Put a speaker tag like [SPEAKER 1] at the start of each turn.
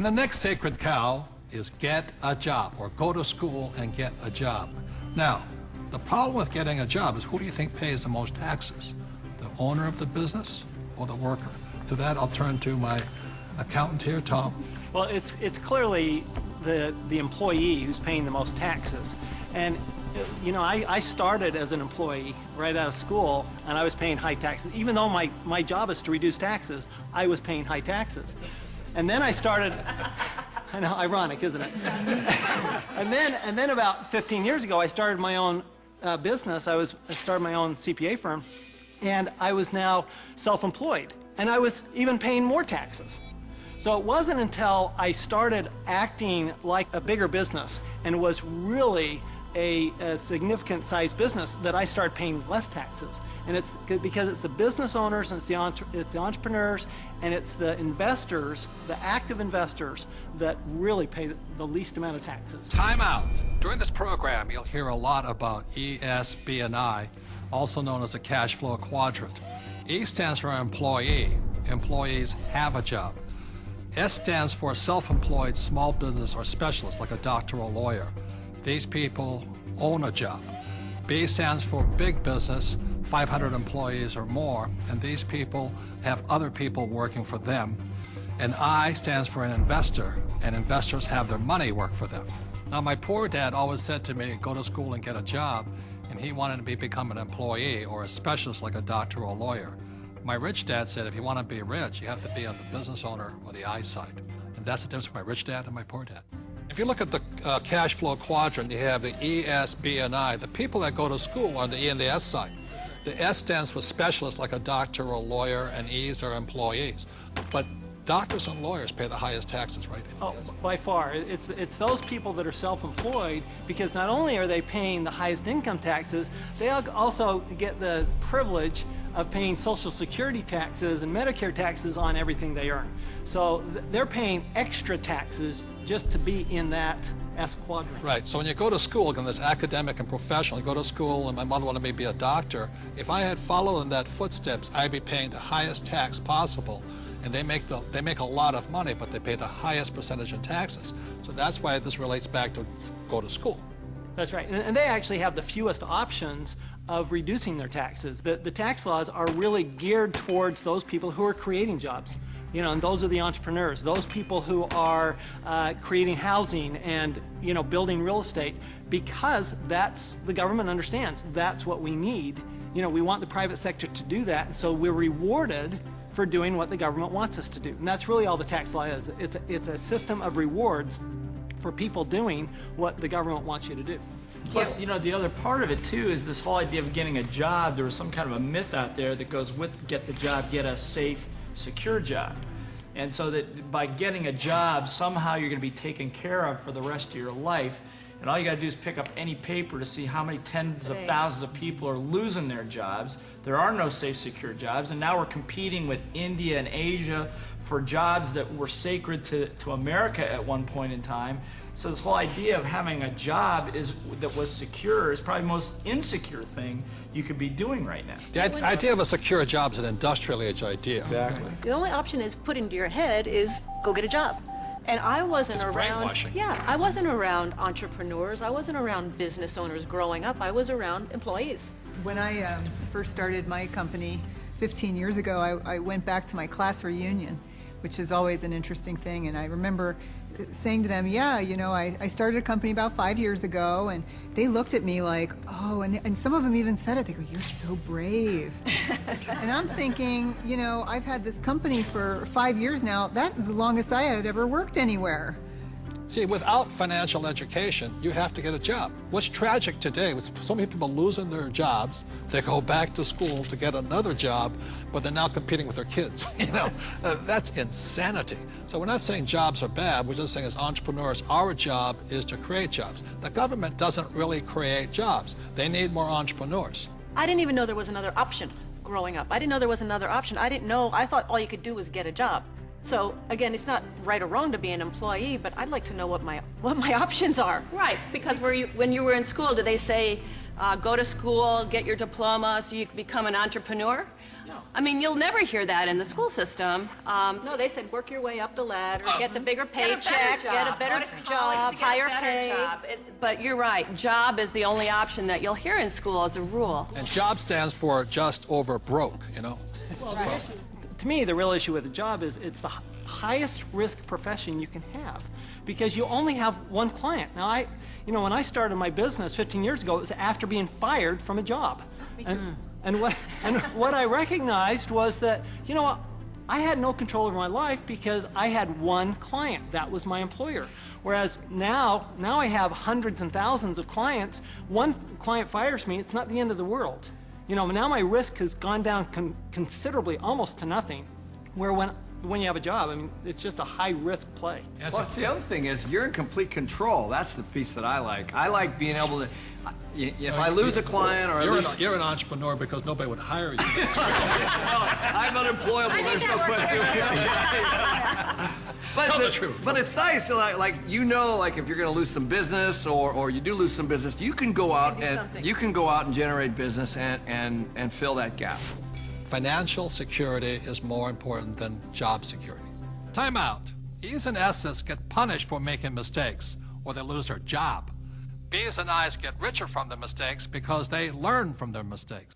[SPEAKER 1] And the next sacred cow is get a job, or go to school and get a job. Now, the problem with getting a job is, who do you think pays the most taxes? The owner of the business or the worker? To that, I'll turn to my accountant here, Tom.
[SPEAKER 2] Well, it's clearly the employee who's paying the most taxes. And you know, I started as an employee right out of school, and I was paying high taxes. Even though my job is to reduce taxes, I was paying high taxes. And then I started, I know, ironic, isn't it? and then about 15 years ago, I started my own business. I started my own CPA firm, and I was now self-employed, and I was even paying more taxes. So it wasn't until I started acting like a bigger business and was really a significant sized business that I started paying less taxes. And it's because it's the business owners, and it's the entrepreneurs, and it's the investors, the active investors, that really pay the least amount of taxes.
[SPEAKER 1] Time out. During this program, you'll hear a lot about ESB&I, also known as the cash flow quadrant. E stands for employee. Employees have a job. S stands for self-employed small business or specialist, like a doctor or lawyer. These people own a job. B stands for big business, 500 employees or more, and these people have other people working for them. And I stands for an investor, and investors have their money work for them. Now, my poor dad always said to me, go to school and get a job, and he wanted me to become an employee or a specialist like a doctor or a lawyer. My rich dad said, if you want to be rich, you have to be on the business owner or the I side. And that's the difference between my rich dad and my poor dad. If you look at the cash flow quadrant, you have the E, S, B, and I. The people that go to school are on the E and the S side. The S stands for specialists like a doctor or a lawyer, and E's are employees. But doctors and lawyers pay the highest taxes, right?
[SPEAKER 2] Oh, by far. It's those people that are self-employed, because not only are they paying the highest income taxes, they also get the privilege of paying Social Security taxes and Medicare taxes on everything they earn. So they're paying extra taxes just to be in that S quadrant.
[SPEAKER 1] Right, so when you go to school, again, there's academic and professional. You go to school, and my mother wanted me to be a doctor. If I had followed in that footsteps, I'd be paying the highest tax possible. And they make a lot of money, but they pay the highest percentage in taxes. So that's why this relates back to go to school.
[SPEAKER 2] That's right, and they actually have the fewest options of reducing their taxes. The tax laws are really geared towards those people who are creating jobs. You know, and those are the entrepreneurs, those people who are creating housing and, you know, building real estate, because that's, the government understands, that's what we need. You know, we want the private sector to do that, and so we're rewarded for doing what the government wants us to do. And that's really all the tax law is. It's a system of rewards for people doing what the government wants you to do.
[SPEAKER 3] Plus, you know, the other part of it too is this whole idea of getting a job. There was some kind of a myth out there that goes with get the job, get a safe, secure job. And so that by getting a job, somehow you're going to be taken care of for the rest of your life. And all you got to do is pick up any paper to see how many tens of thousands of people are losing their jobs. There are no safe, secure jobs. And now we're competing with India and Asia for jobs that were sacred to America at one point in time. So this whole idea of having a job that was secure is probably the most insecure thing you could be doing right now.
[SPEAKER 1] The idea of a secure job is an industrial age idea.
[SPEAKER 3] Exactly.
[SPEAKER 4] The only option is put into your head is go get a job. And I wasn't around.
[SPEAKER 1] Brainwashing.
[SPEAKER 4] Yeah, I wasn't around entrepreneurs. I wasn't around business owners growing up. I was around employees.
[SPEAKER 5] When I first started my company 15 years ago, I went back to my class reunion, which is always an interesting thing. And I remember saying to them, yeah, you know, I started a company about 5 years ago, and they looked at me like, oh, and some of them even said it. They go, you're so brave. And I'm thinking, you know, I've had this company for 5 years now. That is the longest I had ever worked anywhere.
[SPEAKER 1] See, without financial education, you have to get a job. What's tragic today is so many people losing their jobs. They go back to school to get another job, but they're now competing with their kids. You know, that's insanity. So we're not saying jobs are bad. We're just saying as entrepreneurs, our job is to create jobs. The government doesn't really create jobs. They need more entrepreneurs.
[SPEAKER 4] I didn't even know there was another option growing up. I didn't know there was another option. I didn't know. I thought all you could do was get a job. So again, it's not right or wrong to be an employee, but I'd like to know what my options are.
[SPEAKER 6] Right, because when you were in school, did they say go to school, get your diploma so you can become an entrepreneur?
[SPEAKER 4] No.
[SPEAKER 6] I mean, you'll never hear that in the school system.
[SPEAKER 4] No, they said work your way up the ladder, get the bigger
[SPEAKER 6] Get a better
[SPEAKER 4] paycheck, get a
[SPEAKER 6] job.
[SPEAKER 4] better
[SPEAKER 6] Go to college
[SPEAKER 4] job,
[SPEAKER 6] to get a
[SPEAKER 4] higher
[SPEAKER 6] better
[SPEAKER 4] pay.
[SPEAKER 6] job. But you're right. Job is the only option that you'll hear in school as a rule.
[SPEAKER 1] And job stands for just over broke, you know?
[SPEAKER 2] To me, the real issue with the job is it's the highest risk profession you can have because you only have one client. Now, when I started my business 15 years ago, it was after being fired from a job. And what I recognized was that, I had no control over my life because I had one client. That was my employer. Whereas now I have hundreds and thousands of clients. One client fires me, it's not the end of the world. Now my risk has gone down considerably, almost to nothing. Where when you have a job, I mean, it's just a high risk play.
[SPEAKER 7] Plus, the other thing is you're in complete control. That's the piece that I like. I like being able to, if I lose a client or
[SPEAKER 1] You're an entrepreneur because nobody would hire you.
[SPEAKER 7] I'm unemployable, there's no question.
[SPEAKER 1] Tell the truth.
[SPEAKER 7] But it's nice, like if you're going to lose some business or you do lose some business, you can go out and generate business and fill that gap.
[SPEAKER 1] Financial security is more important than job security. Time out. E's and S's get punished for making mistakes, or they lose their job. B's and I's get richer from their mistakes because they learn from their mistakes.